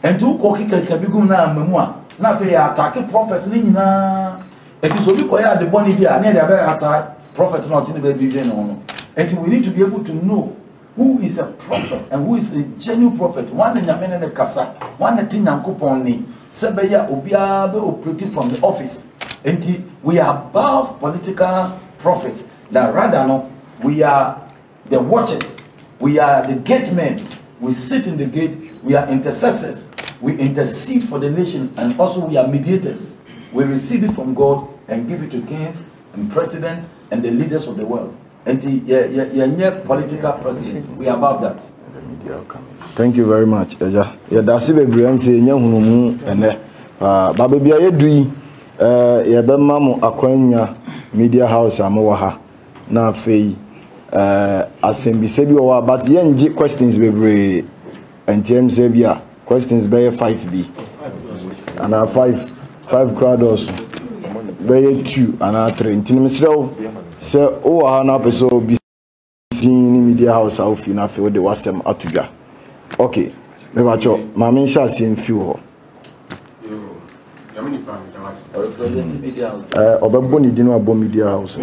And two koki kabigum na memua. Na fe attack prophets ni na. It is only koya the body there. Near the aside prophet not in the baby no. And we need to be able to know who is a prophet and who is a genuine prophet. One in Yamene de Kasa, one in Tinyankuponi, Sebeya Obiabe operating from the office. And we are above political prophets. That rather no, we are the watchers, we are the gate men. We sit in the gate, we are intercessors, we intercede for the nation, and also we are mediators. We receive it from God and give it to kings and presidents and the leaders of the world. And the political president, we are above that. Thank you very much, Eja. Yeah, that's it. I'm saying, young and Baby, I do. Mamu Akwenya Media House Amoha na fei assembly sebi owa but yenji questions bebre ntm sebia questions be 5b and 5 crowd also be 2 and 3 ntinim srew se o ha na peso bi ni Media House of na fe de wasem atuga okay me ba cho ma me sha se mfi ho Obaboni dino abo Media House.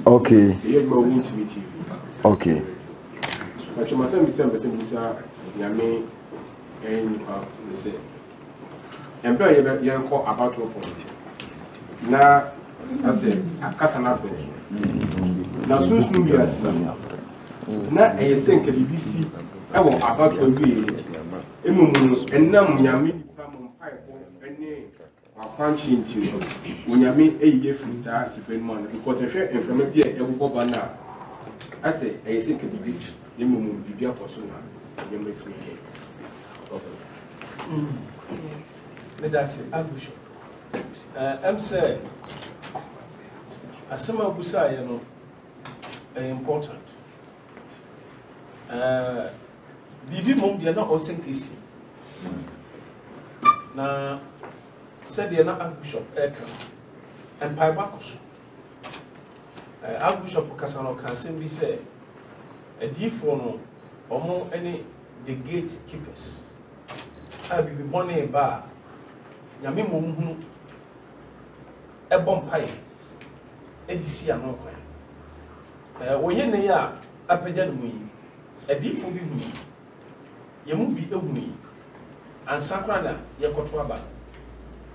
Okay. Okay. Punch into when you mean a year free start to bring money because I share information here every go now. I say I think this the moment be a person you make me here. Let us say Archbishop. I'm saying as some of Busa, you know, important. Bibi mom they are not also kissing. Now said they are not Archbishop and Pibacos. Archbishop Casano can simply say a D4 or more any the gatekeepers. I will be born a bar. Yamimu a bomb pie. Edisi and no quay. When you are a pagan me, a D4 be me. Yamu be a me and Sakrana Yakotwaba.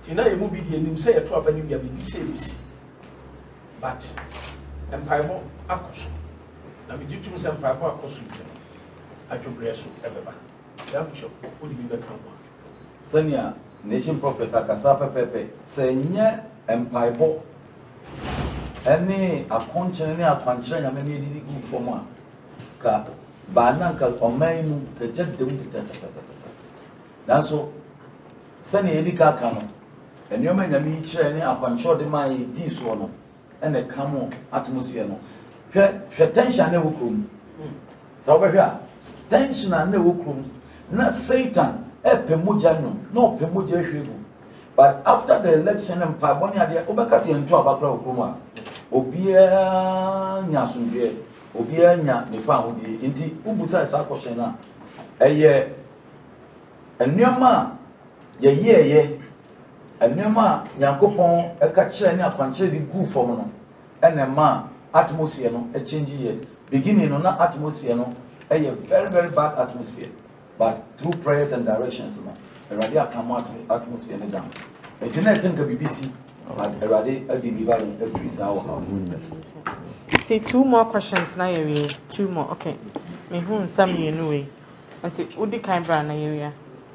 Tina you be the name say a trap and you be service. But Empire Akos. Now we do to some Papa Akos. I can bless you ever. Bishop would be the come. Senya nation prophet Akasa Pepe Senya Empire any a punch any a punch and many did go for one. Bananka or mine, the jet don't. That's all. Sunny Edika Cano. And your man, I mean, training up and show them my this one and a camo atmosphere. Tension never come. So over here, tension and never come. Not Satan, Pemujano, no Pemuja. But after the election and Pabonia, the Obakasi and Tuabakra Kuma, Obia Nyasumbe, Obia Nya, the family, indeed, Ubusa Sakoshena, a year, a Nyama, ye, a Nyama, Yankopon, a Kachania, Panchevi, good for and a man, atmosphere, a change year, beginning on that atmosphere, a very, very bad atmosphere, but through prayers and directions, already I come out atmosphere down. And the next thing can be busy, but already I deliver in every hour. See, 2 more questions now, 2 more, okay. Me who some you know, and see, Udi Canberra na area.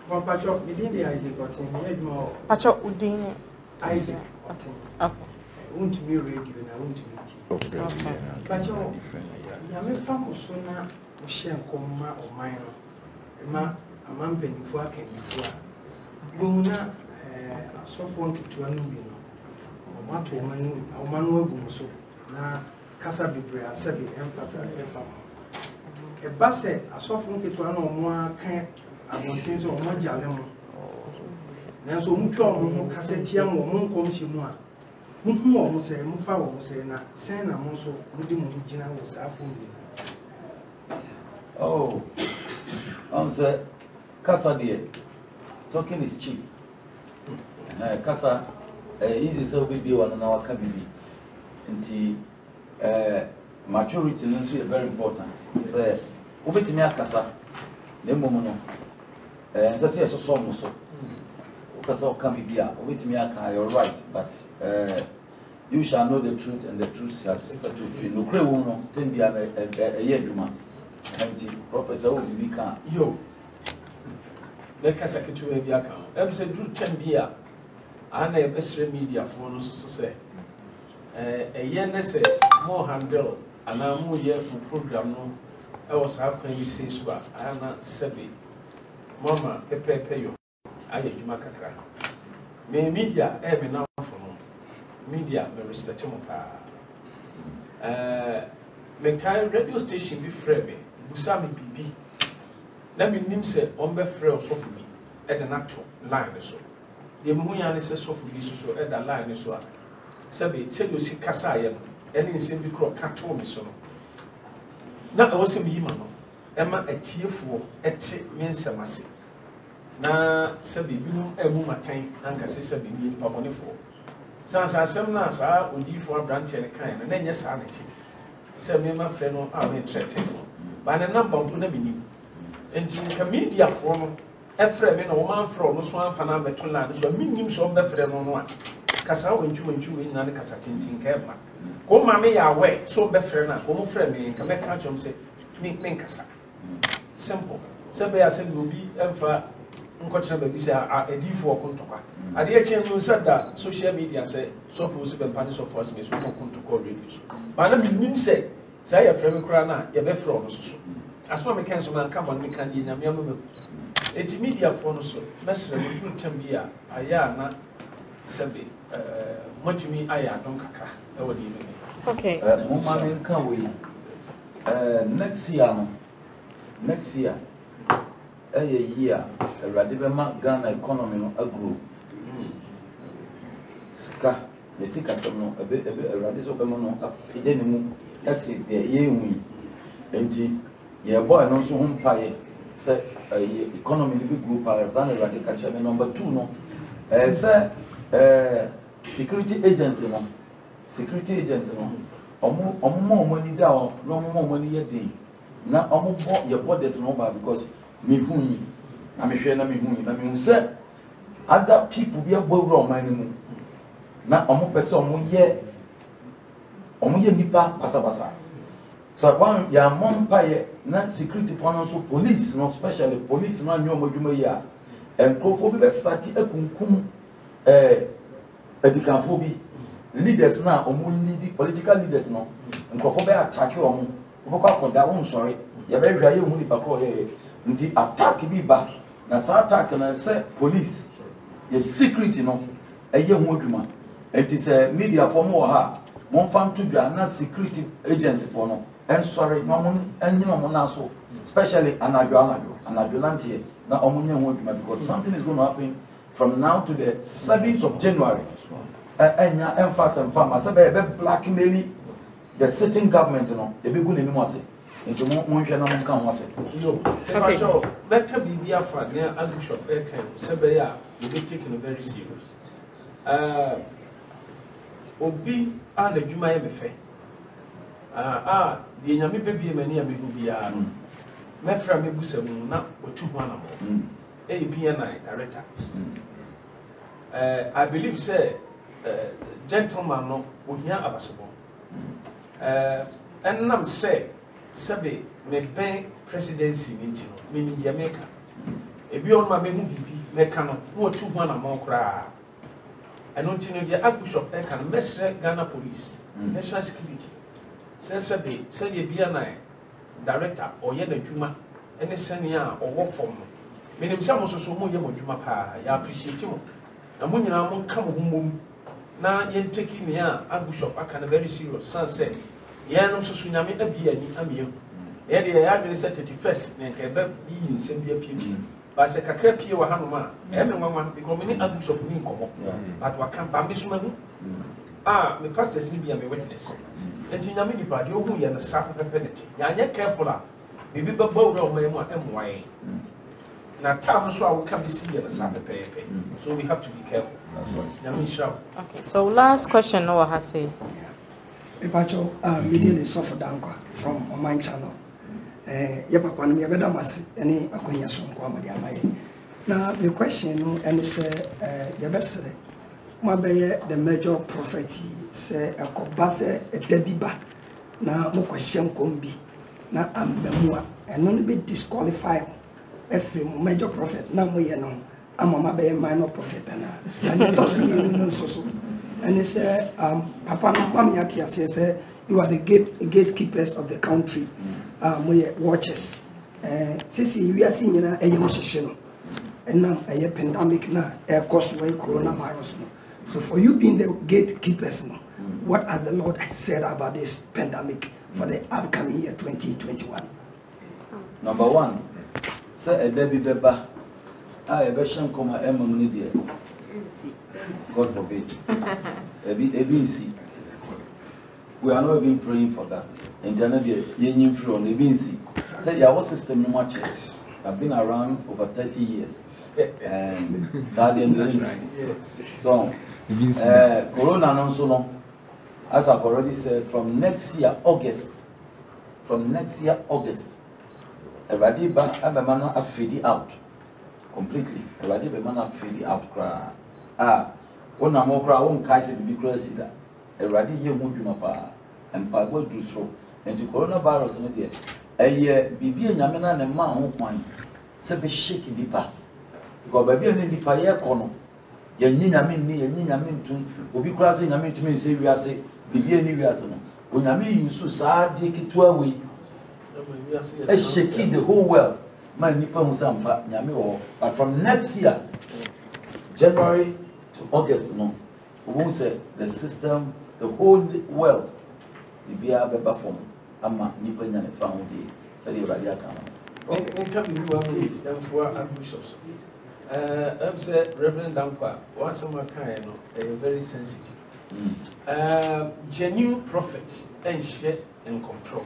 One patch of within the Isaac got in more. Patch of Udi Isaac. Okay. I want to be radio and I want to meet you. Okay. Patch of Yammy Famosona, Shem Coma or Minor. Ma, a man penny for a can be Buna, a soft one to a new or what woman, or man will go so. Now, Casa Bibria, Sabi, Empire. A basse, a soft one to one or more kind of things or more jalem. Now, so Muko, Cassetian or Mon Comchimoa. Mumu almost say, Mufa was saying, San Amoso, Mudimujina was after. Oh, say, Casa dear, talking is cheap. Casa, easy so baby one on our cabin. And maturity is very important. Say, Ubitimia Casa, the moment, and that's yes, so almost so. Casa can be here, Ubitimia, you're right, but you shall know the truth, and the truth shall set you free. No, Crew, 10 a year, Juma. Professor Ubika. Yo, let us get to a account. Every said, do 10 beer. And a best media for us to say. A year, say, more handle, and I'm more year for program. No, I was happy you say so. I am not Sebi. Mama, pay you. I am Makaka. May media have enough for media, the respect him. May radio station be free. Busami Bibi. Let me name say, Ombe Freo Sophie at an actual line so. The Muyan is a Sophie so at the line is what. Sabi, say you see Casaya, and in Sabi Crow can't tell me so. Now I was a Yimano, Emma a tear for a tea means a massy. Now, Sabi, you a woman time, and can say Sabi mean or money for. Sans I some nights are would you for a branch and a kind, and then yes, sanity. Sabi, my friend, I'm interested. But a number of Punamini. And in media form, a friend and a woman from Swan Fana Metulan, so meaning so better on one. Cassa went you in another Cassatin Campa. Go, mammy, away, so better now, home friend, and come back and say, make Cassa. Simple. Sabi, I said, will be ever unquestionably say a D4 Kuntoka. At the HM, you said that social media say, so for super punish of us, Miss Wokun to call reviews. But I mean, say, say a friend crana, your best from us. As far as cancel man come on, we can in a member. It's media for us, Messer, we put Tambia, Ayana, Sabi, what you mean, Aya, don't caca. Okay. Mumma can we next year, a year, a Radibema Ghana economy a group. Ska, the Sika Sono, a bit a radish of a mono, a pidenimu, that's it, the year we. And yeah, boy, and also home fire, say, economy group, than radical chairman number 2, no. Sir, security agency, no. Security agency, no. More money down, no more money a day. Now, almost your borders no because me who I'm sure me who say other people be a boy wrong money. Now, almost person ye nipa pasabasa. So, one ya mom pay not security for also police, not specially police, not new Mojuma and Kofobi start a kunkum educaphobia. Leaders now, only political leaders now, and Kofobi attack you Boko ko da won sorry ya be hwa ye hu ni pakọ ye nti attack bi ba na sa attack na say police ye security no eye hu adwuma enti say media for mo ha mon fam to bia na security agency for no and sorry no mo anyina mo na so especially anadwo lantie na omunye hu adwuma because something is going to happen from now to the 7th of January enya emphasis and farm say be blackmail the sitting government no e be gu ne mo ase enti mo hwe na mo kan ho ase yo okay so that can be the afra near Archbishop Ekan say be ya we be taking it very serious obi and adwuma ye me fe the nyame bebie mani ya me gu bia me fra me busa mu na otu ho na mo APNI director I believe say gentleman no ohia abasobo and nam say sabe me ben presidency meeting no me ni America e bi on ma me hu bibi me ka no no otu ho na mo kra and on tinu the Archbishop Ekan mesre Ghana police national security sabe say the BNI director oye na dwuma ene senia owo form menim say mo so mo ye mo dwuma pa ya appreciate mo na mo nyina mo ka mo humom na yen take me Archbishop Ekan very serious san say ye no so nyame abiani amiyo ye de ya adwene say 31st na nke ba yi nsem bia pie ba se kakra pie wa hanoma e me nwanwa because me ni Archbishop ni nkomo but wa kan ba me so mahu me pastors ni bia me witness enti nyame di pa de ohu ye na sa penalty ya nya careful a bibi ba bawo ro mai mu emwaye na time so a we can be see ye na sa pepe so we have to be careful nyame shout. Okay, so last question no ha say Epacho media the suffer dankwa from Oman channel ye papa no me beda mase ene akwanya so nko amade amaye na the question no ene say ye besere ma be the major prophet say akoba say dabiba na mokwahyɛ nkombi na amamu a eno no be disqualify every major prophet na moye no amama be minor prophet na and to so you no so and he said papa no mama yati say you are the gatekeepers of the country moye watches sisi we are seeing na eyem hyehye no enam eye pandemic na cause why coronavirus no. So for you being the gatekeepers now, what has the Lord said about this pandemic for the upcoming year 2021? Number one, say a baby beba, I have a shank on my emma God forbid. ABC. We are not even praying for that. In January, you free on ABC. Say your system no much. I've been around over 30 years. And that so Corona non so long, as I've already said, from next year August, everybody back abemana a fade out completely. Everybody abemana fade out cry. Ona mo cry won kai se bibi cry sida. Everybody ye mu dwuma pa empa go do so. Enti coronavirus no dey. Eye bibi enyame na ne ma ho kwan. Se be shake dipa. Because baby any dipa ye kono. Ye nyame ni ye nyame ntun. Obi cry se nyame ntumi se wi ase. Bibi any wi ase no. Onyame yusu saa de kitwa we. Shaking the whole world. Man nipa hu sampa nyame wo. But from next year January to August, no, we will say the system, the whole world, the BIA Beba form, Ama Nippon and family, say the Radia Kama. On come you 1 minute and 4 archbishops. I'm said Reverend Dankwa, was some kind of very sensitive. Genuine prophet and share and control.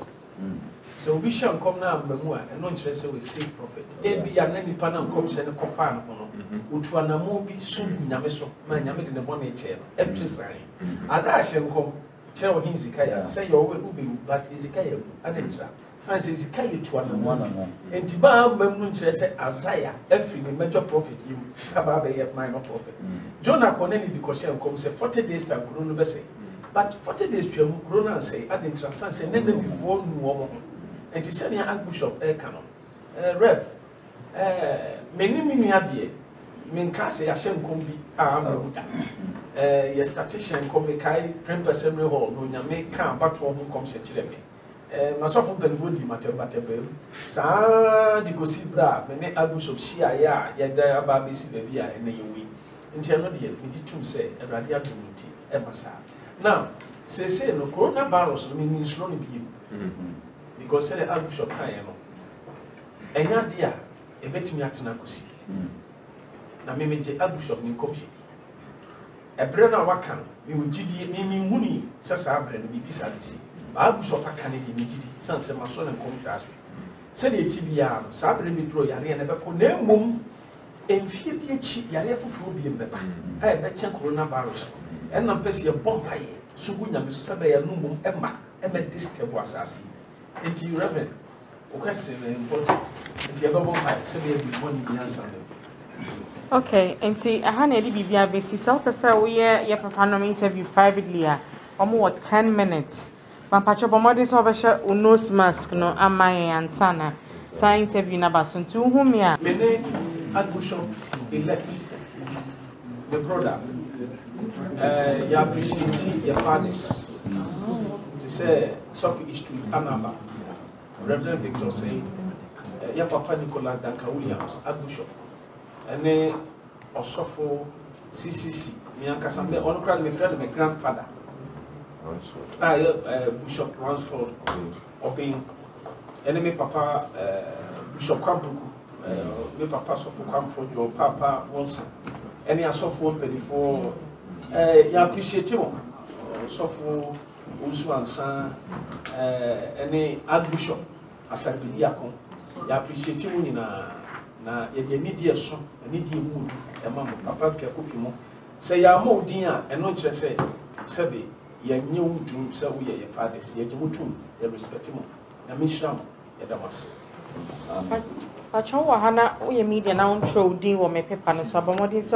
So we shall come now and not just with fake prophet. Ebi anani panam come send a cofan on Utuana mobi soon Yameso, man Yamid in the money chair, emphasizing. As I shall come, tell him Zikaya, say your will be, but Izikaya, and extra. Science Zikaya to one. And Tiba Memun says Azaya, every major prophet, you Kababe, minor prophet. Jonah Corneli because she comes 40 days to Corona say. But 40 days to Corona say, I didn't trust and then before no and to send your Archbishop Canon. Rev, many miniabie, Minkase Hashem Kumbi, yes, statistician come Kai, Premper Assembly Hall, no Yame can but one who comes at Chile. masɔfo mpanyinfoɔ di matɛmatɛbɛm saa de kɔsi bra mene Archbishop hyia yɛ a yɛda aba abɛsi baabi a ɛnɛ yɛwei nti ɛno deɛ megye tom sɛ awurade adom nti ɛma saa now seesei no coronavirus no mensuro no biem because sɛdeɛ Archbishop kaeɛ no ɛnyɛ adeɛ a ɛbɛtumi atena kɔsi na memegye Archbishop ne nkɔmhyɛ ɛberɛ no a waka no mewɔ gyidie menhuni sɛ saa berɛ no biribi saa bɛsi Archbishop aka ne de megidi san sɛ maso ne nkɔmhyɛ aso sɛdeɛ ɛti biara no saa berɛ bɛduro yareɛ no bɛkɔ na mmom mfie bi akyi yareɛ foforɔ biem bɛba a ɛbɛkyɛ coronavirus ɛnna mpɛ sɛ yɛbɔ mpaeɛ so gu nyame so sɛ bɛyɛ no mmom ɛma disturb asase nti reverend wo question is important nti yɛbɛbɔ mpaeɛ sɛ bɛyɛ biribi ne biansa no. Okay, nti aha na ɛde biribi abɛsi sɛ wopɛ sɛ woyɛ yɛ papa nom interview privately a ɔmo wɔ 10 minutes Pampacho bomode so obehye o nose mask no amaye ansa na sa interview na baso nti hu me a mene Archbishop elect the brother ya appreciate your fathers to say Sophie history anaba Reverend Victor say ya papa Nicholas Danka Williams Archbishop ene osofo CCC me ankasa me on kra me friend my grandfather Bishop Ransford Obin enemy papa Bishop Kwampuku me papa Sofo Kwamford your papa Wilson any Sofo 24 you appreciate him Sofo Usu Ansa any Archbishop Asabidiakon you appreciate him na ye need ye so need ye mood e ma papa Kekofi mo say ya mo din a eno kire say sebe ye nyew dum say wo ye fathers ye gyemutum ye respect mo na me hram ye damas Pacho wa hana wo ye media na on throw din wo me paper no so abomodin say